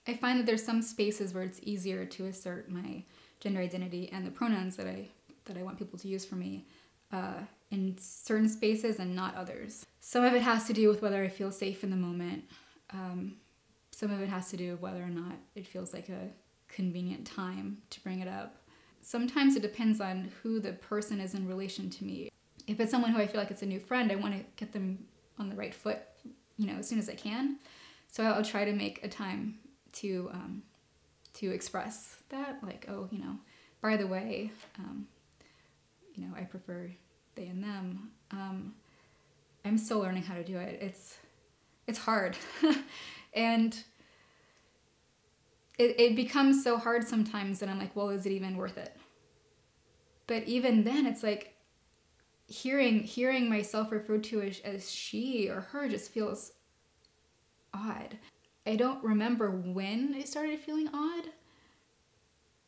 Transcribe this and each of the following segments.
I find that there's some spaces where it's easier to assert my gender identity and the pronouns that I want people to use for me in certain spaces and not others. Some of it has to do with whether I feel safe in the moment. Some of it has to do with whether or not it feels like a convenient time to bring it up. Sometimes it depends on who the person is in relation to me. If it's someone who I feel like it's a new friend, I want to get them on the right foot, as soon as I can. So I'll try to make a time to express that, like, oh, by the way, I prefer they and them. I'm still learning how to do it. It's hard. And it becomes so hard sometimes that I'm like, well, is it even worth it? But even then, it's like hearing myself referred to as she or her just feels odd. I don't remember when it started feeling odd.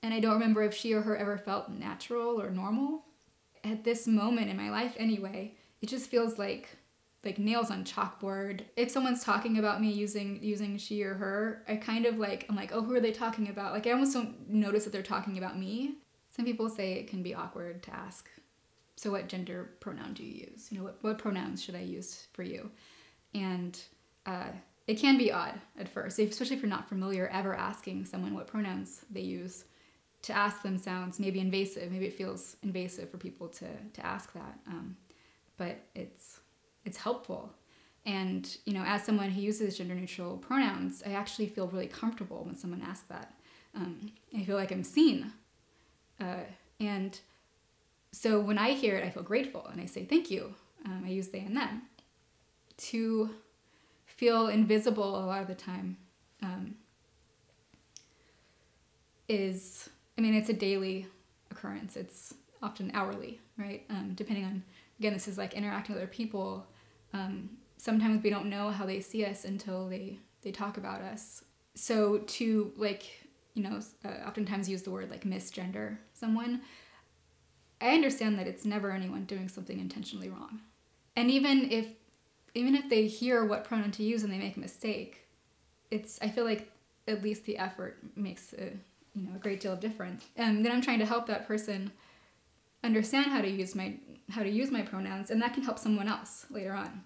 And I don't remember if she or her ever felt natural or normal. At this moment in my life anyway, it just feels like nails on chalkboard. If someone's talking about me using she or her, I'm like, oh, who are they talking about? Like, I almost don't notice that they're talking about me. Some people say it can be awkward to ask, so what gender pronoun do you use? What pronouns should I use for you? And it can be odd at first, especially if you're not familiar, ever asking someone what pronouns they use. To ask them sounds maybe invasive. Maybe it feels invasive for people to ask that. But it's helpful. And, as someone who uses gender neutral pronouns, I actually feel really comfortable when someone asks that. I feel like I'm seen. And so when I hear it, I feel grateful and I say thank you. I use they and them. To feel invisible a lot of the time it's a daily occurrence. It's often hourly, right? Depending on, again, this is like interacting with other people. Sometimes we don't know how they see us until they talk about us. So to oftentimes use the word like misgender someone, I understand that it's never anyone doing something intentionally wrong. And even if they hear what pronoun to use and they make a mistake, I feel like at least the effort makes a great deal of difference. And then I'm trying to help that person understand how to use my pronouns, and that can help someone else later on.